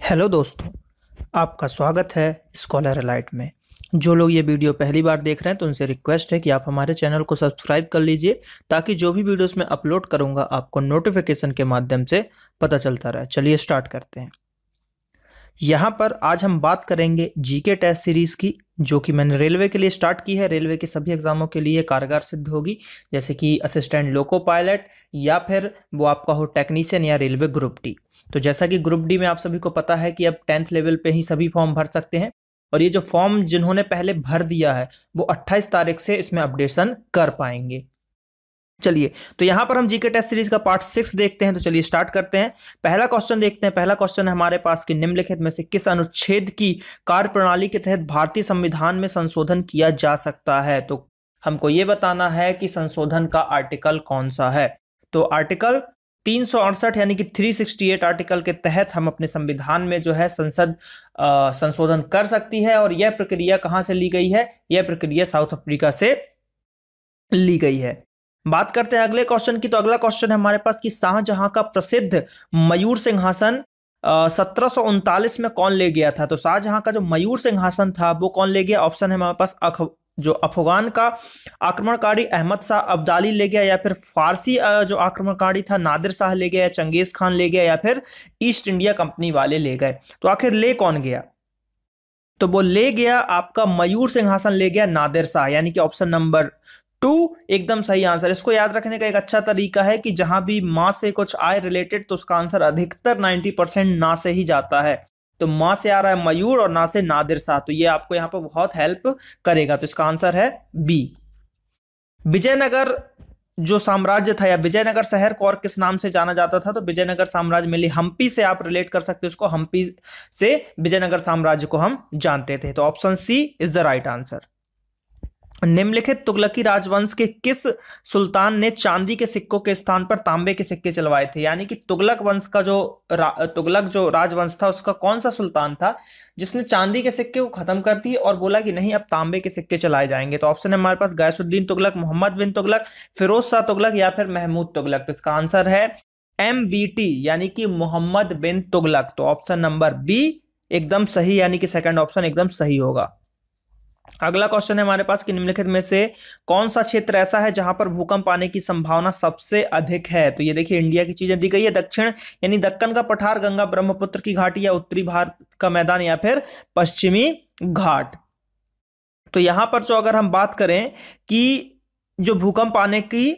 Hello दोस्तों, आपका स्वागत है स्कॉलर एलाइट में। जो लोग ये वीडियो पहली बार देख रहे हैं तो उनसे रिक्वेस्ट है कि आप हमारे चैनल को सब्सक्राइब कर लीजिए ताकि जो भी वीडियोस मैं अपलोड करूंगा आपको नोटिफिकेशन के माध्यम से पता चलता रहे। चलिए स्टार्ट करते हैं। यहाँ पर आज हम बात करेंगे जीके टेस्ट सीरीज़ की, जो कि मैंने रेलवे के लिए स्टार्ट की है। रेलवे के सभी एग्जामों के लिए कारगर सिद्ध होगी, जैसे कि असिस्टेंट लोको पायलट या फिर वो आपका हो टेक्नीशियन या रेलवे ग्रुप डी। तो जैसा कि ग्रुप डी में आप सभी को पता है कि अब 10th लेवल पे ही सभी फॉर्म भर सकते हैं, और ये जो फॉर्म जिन्होंने पहले भर दिया है वो 28 तारीख से इसमें अपडेशन कर पाएंगे। चलिए, तो यहां पर हम जीके टेस्ट सीरीज का पार्ट 6 देखते हैं। तो चलिए स्टार्ट करते हैं। पहला क्वेश्चन देखते हैं। पहला क्वेश्चन है हमारे पास कि निम्नलिखित में से किस अनुच्छेद की कार्यप्रणाली के तहत भारतीय संविधान में संशोधन किया जा सकता है। तो हमको ये बताना है कि संशोधन का आर्टिकल कौन सा है। तो आर्टिकल 368 यानी कि 368 आर्टिकल के तहत हम अपने संविधान में जो है संसद संशोधन कर सकती है। और यह प्रक्रिया कहां से ली गई है? यह प्रक्रिया साउथ अफ्रीका से ली गई है। बात करते हैं अगले क्वेश्चन की। तो अगला क्वेश्चन है हमारे पास कि शाहजहां का प्रसिद्ध मयूर सिंहासन 1739 में कौन ले गया था। तो शाहजहां का जो मयूर सिंहासन था वो कौन ले गया? ऑप्शन है हमारे पास जो अफगान का आक्रमणकारी अहमद शाह अब्दाली ले गया, या फिर फारसी जो आक्रमणकारी था नादिर शाह ले गया, या चंगेज खान ले गया, या फिर ईस्ट इंडिया कंपनी वाले ले गए। तो आखिर ले कौन गया? तो वो ले गया आपका मयूर सिंहासन ले गया नादिर शाह, यानी कि ऑप्शन नंबर 2 एकदम सही आंसर। इसको याद रखने का एक अच्छा तरीका है कि जहां भी मां से कुछ आए रिलेटेड तो उसका आंसर अधिकतर 90% ना से ही जाता है। तो मां से आ रहा है मयूर और ना से नादिर शाह, तो ये आपको यहां पर बहुत हेल्प करेगा। तो इसका आंसर है बी। विजयनगर जो साम्राज्य था या विजयनगर शहर को और किस नाम से जाना जाता था? तो विजयनगर साम्राज्य में हम्पी से आप रिलेट कर सकते हो इसको। हम्पी से विजयनगर साम्राज्य को हम जानते थे। तो option C is the right answer. निम्नलिखित तुगलकी राजवंश के किस सुल्तान ने चांदी के सिक्कों के स्थान पर तांबे के सिक्के चलवाए थे? यानी कि तुगलक वंश का जो तुगलक जो राजवंश था उसका कौन सा सुल्तान था जिसने चांदी के सिक्के को खत्म कर दिए और बोला कि नहीं अब तांबे के सिक्के चलाए जाएंगे? तो ऑप्शन है हमारे पास गयासुद्दीन तुगलक, मोहम्मद बिन तुगलक, फिरोज शाह तुगलक, या फिर महमूद तुगलक। तो इसका आंसर है MBT यानी कि मोहम्मद बिन तुगलक। तो ऑप्शन नंबर बी एकदम सही, यानी कि सेकंड ऑप्शन एकदम सही होगा। अगला क्वेश्चन है हमारे पास कि निम्नलिखित में से कौन सा क्षेत्र ऐसा है जहां पर भूकंप आने की संभावना सबसे अधिक है? तो ये देखिए इंडिया की चीजें दी गई है। दक्षिण यानी दक्कन का पठार, गंगा ब्रह्मपुत्र की घाटी, या उत्तरी भारत का मैदान, या फिर पश्चिमी घाट। तो यहां पर जो अगर हम बात करें कि जो भूकंप आने की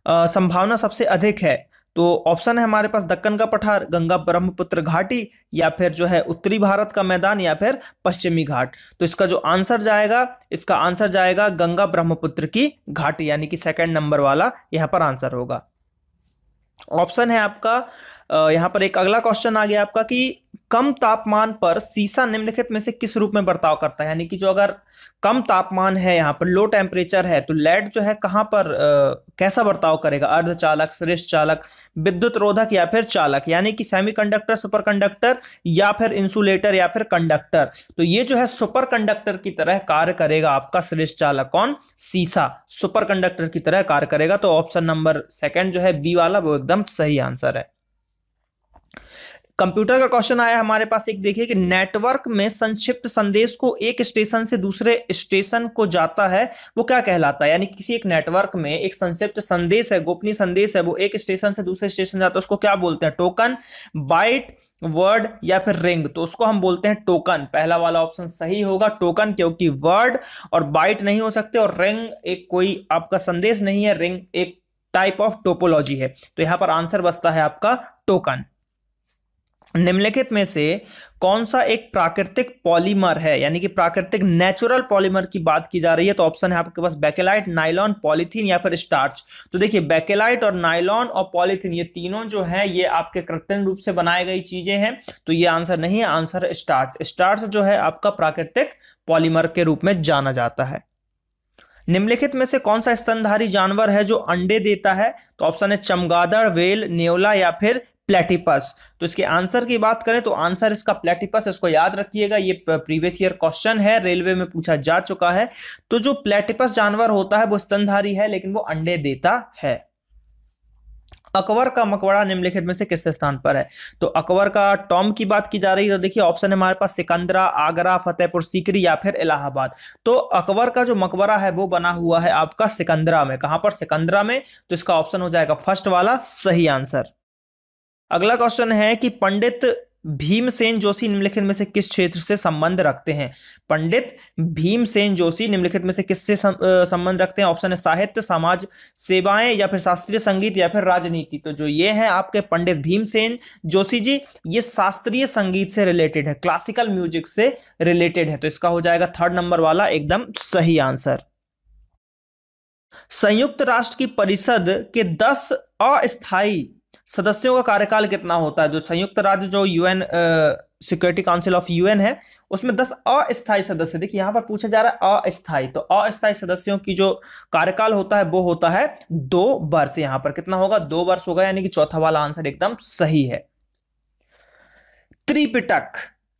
संभावना सबसे अधिक है, तो ऑप्शन है हमारे पास दक्कन का पठार, गंगा ब्रह्मपुत्र घाटी, या फिर जो है उत्तरी भारत का मैदान, या फिर पश्चिमी घाट। तो इसका जो आंसर जाएगा, इसका आंसर जाएगा गंगा ब्रह्मपुत्र की घाटी, यानी कि सेकंड नंबर वाला यहां पर आंसर होगा। ऑप्शन है आपका यहां पर एक अगला क्वेश्चन आ गया आपका कि कम तापमान पर सीसा निम्नलिखित में से किस रूप में बर्ताव करता है? यानी कि जो अगर कम तापमान है, यहाँ पर लो टेम्परेचर है, तो लेड जो है कहां पर कैसा बर्ताव करेगा? अर्धचालक, श्रेष्ठ चालक, विद्युत रोधक, या फिर चालक, यानी कि सेमीकंडक्टर, सुपरकंडक्टर, या फिर इंसुलेटर, या फिर कंडक्टर। तो ये जो है सुपर कंडक्टर की तरह कार्य करेगा आपका श्रेष्ठ चालक। कौन? सीसा सुपर कंडक्टर की तरह कार्य करेगा। तो ऑप्शन नंबर सेकंड जो है बी वाला वो एकदम सही आंसर है। कंप्यूटर का क्वेश्चन आया हमारे पास एक, देखिए कि नेटवर्क में संक्षिप्त संदेश को एक स्टेशन से दूसरे स्टेशन को जाता है वो क्या कहलाता है? यानी किसी एक नेटवर्क में एक संक्षिप्त संदेश है, गोपनीय संदेश है, वो एक स्टेशन से दूसरे स्टेशन जाता है, उसको क्या बोलते हैं? टोकन, बाइट, वर्ड, या फिर रिंग। तो उसको हम बोलते हैं टोकन। पहला वाला ऑप्शन सही होगा, टोकन, क्योंकि वर्ड और बाइट नहीं हो सकते, और रिंग एक कोई आपका संदेश नहीं है, रिंग एक टाइप ऑफ टोपोलॉजी है। तो यहां पर आंसर बचता है आपका टोकन। निम्नलिखित में से कौन सा एक प्राकृतिक पॉलीमर है? यानी कि प्राकृतिक नेचुरल पॉलीमर की बात की जा रही है। तो ऑप्शन है आपके पास बेकेलाइट, नाइलॉन, पॉलीथीन, या फिर स्टार्च। तो देखिए बेकेलाइट और नाइलॉन और पॉलीथीन ये तीनों जो है ये आपके कृत्रिम रूप से बनाई गई चीजें हैं, तो ये आंसर नहीं है, आंसर है स्टार्च। स्टार्च जो है आपका प्राकृतिक पॉलीमर के रूप में जाना जाता है। निम्नलिखित में से कौन सा स्तनधारी जानवर है जो अंडे देता है? तो ऑप्शन है चमगादड़, वेल, नेवला, या फिर प्लेटिपस। तो इसके आंसर की बात करें तो आंसर इसका प्लेटिपस। इसको याद रखिएगा, ये प्रीवियस ईयर क्वेश्चन है, रेलवे में पूछा जा चुका है। तो जो प्लेटिपस जानवर होता है वो स्तनधारी है लेकिन वो अंडे देता है। अकबर का मकबरा निम्नलिखित में से किस स्थान पर है? तो अकबर का टॉम की बात की जा रही है, तो देखिए ऑप्शन है हमारे पास सिकंदरा, आगरा, फतेहपुर सीकरी या फिर इलाहाबाद। तो अकबर का जो मकबरा है वो बना हुआ है आपका सिकंदरा में। कहां पर? सिकंदरा में। तो इसका ऑप्शन हो जाएगा फर्स्ट वाला सही आंसर। अगला क्वेश्चन है कि पंडित भीमसेन जोशी निम्नलिखित में से किस क्षेत्र से संबंध रखते हैं? पंडित भीमसेन जोशी निम्नलिखित में से किससे संबंध रखते हैं? ऑप्शन है साहित्य, समाज सेवाएं या फिर शास्त्रीय संगीत या फिर राजनीति। तो जो ये है आपके पंडित भीमसेन जोशी जी, ये शास्त्रीय संगीत से रिलेटेड है, क्लासिकल म्यूजिक से रिलेटेड है। तो इसका हो जाएगा थर्ड नंबर वाला एकदम सही आंसर। संयुक्त राष्ट्र की परिषद के 10 अस्थायी सदस्यों का कार्यकाल कितना होता है? जो संयुक्त राज्य जो UN security council of UN है, उसमें 10 अस्थायी सदस्य। देखिए यहां पर पूछा जा रहा है अस्थायी, तो अस्थायी सदस्यों की जो कार्यकाल होता है वो होता है 2 वर्ष। यहां पर कितना होगा? 2 वर्ष होगा, यानी कि चौथा वाला आंसर एकदम सही है। त्रिपिटक,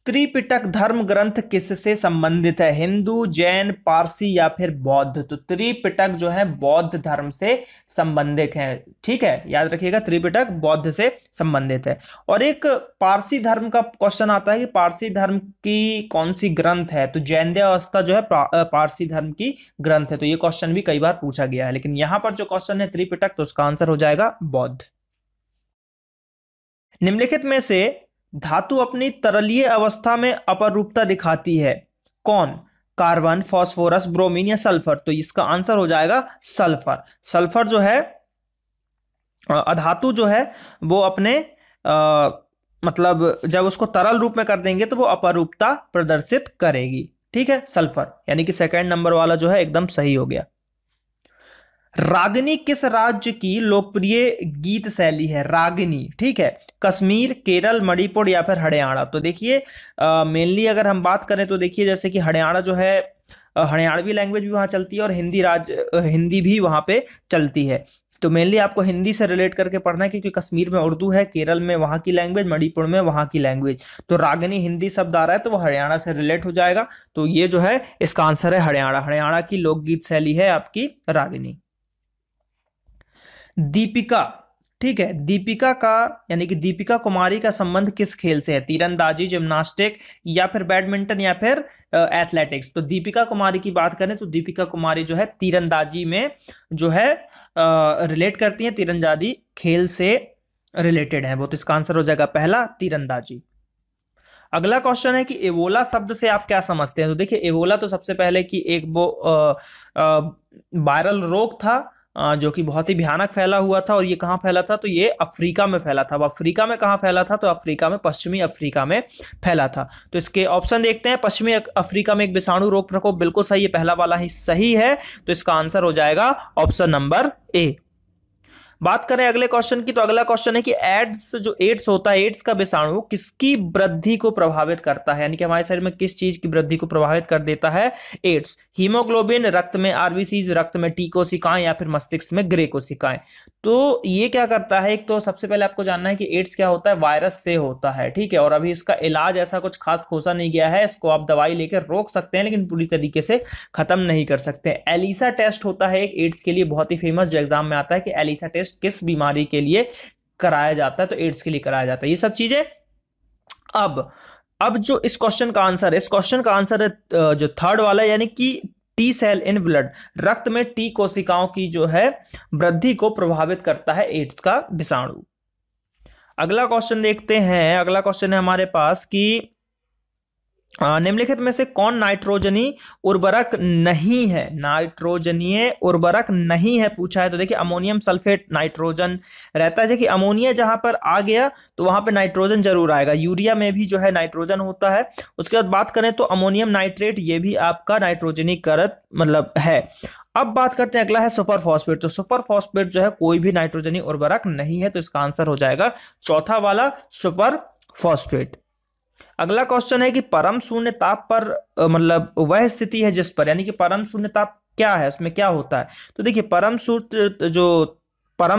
त्रिपिटक धर्म ग्रंथ किससे संबंधित है? हिंदू, जैन, पारसी या फिर बौद्ध। तो त्रिपिटक जो है बौद्ध धर्म से संबंधित है। ठीक है, याद रखिएगा त्रिपिटक बौद्ध से संबंधित है। और एक पारसी धर्म का क्वेश्चन आता है कि पारसी धर्म की कौन सी ग्रंथ है? तो जैनदेव अवस्था जो है पारसी धर्म की ग्रंथ है। तो ये क्वेश्चन भी कई बार पूछा गया है, लेकिन यहां पर जो क्वेश्चन है त्रिपिटक, तो उसका आंसर हो जाएगा बौद्ध। निम्नलिखित में से धातु अपनी तरलीय अवस्था में अपरूपता दिखाती है कौन? कार्बन, फास्फोरस, ब्रोमीन या सल्फर। तो इसका आंसर हो जाएगा सल्फर। सल्फर जो है अधातु जो है वो अपने मतलब जब उसको तरल रूप में कर देंगे तो वो अपरूपता प्रदर्शित करेगी। ठीक है, सल्फर, यानी कि सेकंड नंबर वाला जो है एकदम सही हो गया। रागिनी किस राज्य की लोकप्रिय गीत शैली है? रागिनी, ठीक है, कश्मीर, केरल, मणिपुर या फिर हरियाणा। तो देखिए मेनली अगर हम बात करें तो देखिए जैसे कि हरियाणा जो है हरियाणवी लैंग्वेज भी वहाँ चलती है और हिंदी भी वहाँ पे चलती है। तो मेनली आपको हिंदी से रिलेट करके पढ़ना है, क्योंकि कश्मीर में उर्दू है, केरल में वहाँ की लैंग्वेज, मणिपुर में वहाँ की लैंग्वेज। तो रागिनी हिंदी शब्द आ रहा है तो वो हरियाणा से रिलेट हो जाएगा। तो ये जो है इसका आंसर है हरियाणा। हरियाणा की लोकगीत शैली है आपकी रागिनी। दीपिका, ठीक है, दीपिका का यानी कि दीपिका कुमारी का संबंध किस खेल से है? तीरंदाजी, जिम्नास्टिक या फिर बैडमिंटन या फिर एथलेटिक्स। तो दीपिका कुमारी की बात करें तो दीपिका कुमारी जो है तीरंदाजी में जो है रिलेट करती है, तीरंदाजी खेल से रिलेटेड है वो। तो इसका आंसर हो जाएगा पहला, तीरंदाजी। अगला क्वेश्चन है कि एबोला शब्द से आप क्या समझते हैं? तो देखिए एबोला तो सबसे पहले कि एक वो वायरल रोग था जो कि बहुत ही भयानक फैला हुआ था। और ये कहाँ फैला था? तो ये अफ्रीका में फैला था। अब अफ्रीका में कहाँ फैला था? तो अफ्रीका में, पश्चिमी अफ्रीका में फैला था। तो इसके ऑप्शन देखते हैं। पश्चिमी अफ्रीका में एक विषाणु रोग प्रकोप, बिल्कुल सही है, पहला वाला ही सही है। तो इसका आंसर हो जाएगा ऑप्शन नंबर ए। बात करें अगले क्वेश्चन की, तो अगला क्वेश्चन है कि एड्स होता है, एड्स का विषाणु किसकी वृद्धि को प्रभावित करता है? यानी कि हमारे शरीर में किस चीज की वृद्धि को प्रभावित कर देता है एड्स? हीमोग्लोबिन, रक्त में आरबीसीज, रक्त में टी कोशिकाएं या फिर मस्तिष्क में ग्रे कोशिकाएं। तो ये क्या करता है? एक तो सबसे पहले आपको जानना है कि एड्स क्या होता है, वायरस से होता है, ठीक है। और अभी इसका इलाज ऐसा कुछ खास खोजा नहीं गया है। इसको आप दवाई लेकर रोक सकते हैं लेकिन पूरी तरीके से खत्म नहीं कर सकते। एलिसा टेस्ट होता है एक एड्स के लिए बहुत ही फेमस, जो एग्जाम में आता है कि एलिसा टेस्ट किस बीमारी के लिए कराया जाता है? तो एड्स के लिए कराया जाता है। ये सब चीजें अब जो इस क्वेश्चन का आंसर है, इस क्वेश्चन का आंसर है जो थर्ड वाला, यानी कि टी सेल इन ब्लड, रक्त में टी कोशिकाओं की जो है वृद्धि को प्रभावित करता है एड्स का विषाणु। अगला क्वेश्चन देखते हैं। अगला क्वेश्चन है हमारे पास कि निम्नलिखित में से कौन नाइट्रोजनी उर्वरक नहीं है? नाइट्रोजनीय उर्वरक नहीं है पूछा है। तो देखिए अमोनियम सल्फेट नाइट्रोजन रहता है। देखिए अमोनिया जहां पर आ गया तो वहां पे नाइट्रोजन जरूर आएगा। यूरिया में भी जो है नाइट्रोजन होता है। उसके बाद बात करें तो अमोनियम नाइट्रेट, ये भी आपका नाइट्रोजनीकृत मतलब है। अब बात करते हैं, अगला है सुपर फॉस्फेट। तो सुपर फॉस्फेट जो है कोई भी नाइट्रोजनी उर्वरक नहीं है। तो इसका आंसर हो जाएगा चौथा वाला, सुपर फॉस्फेट। अगला क्वेश्चन है कि परम शून्य ताप पर मतलब वह स्थिति है जिस पर, यानी कि परम शून्य ताप क्या है, उसमें क्या होता है? तो देखिए परम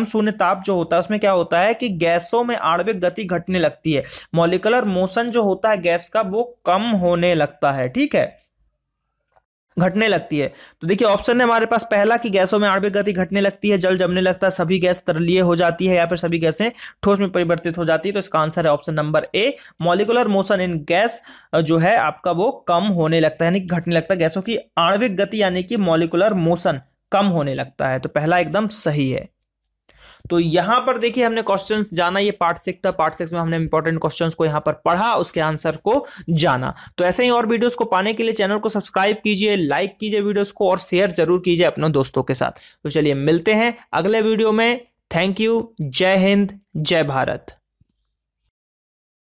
शून्य ताप जो होता है उसमें क्या होता है कि गैसों में आणविक गति घटने लगती है। मॉलिक्यूलर मोशन जो होता है गैस का वो कम होने लगता है, ठीक है। घटने लगती है। तो देखिए ऑप्शन है हमारे पास पहला कि गैसों में आणविक गति घटने लगती है, जल जमने लगता है, सभी गैस तरलीय हो जाती है, या फिर सभी गैसें ठोस में परिवर्तित हो जाती है। तो इसका आंसर है option number A, molecular motion in gas जो है आपका वो कम होने लगता है, यानी घटने लगता है। गैसों की आणविक गति यानी कि मॉलिक्यूलर मोशन कम होने लगता है। तो पहला एकदम सही है। तो यहां पर देखिए हमने क्वेश्चंस जाना, ये पार्ट 6 था। पार्ट 6 में हमने इंपॉर्टेंट क्वेश्चंस को यहां पर पढ़ा, उसके आंसर को जाना। तो ऐसे ही और वीडियोस को पाने के लिए चैनल को सब्सक्राइब कीजिए, लाइक कीजिए वीडियोस को और शेयर जरूर कीजिए अपने दोस्तों के साथ। तो चलिए मिलते हैं अगले वीडियो में। Thank you. जय हिंद, जय भारत।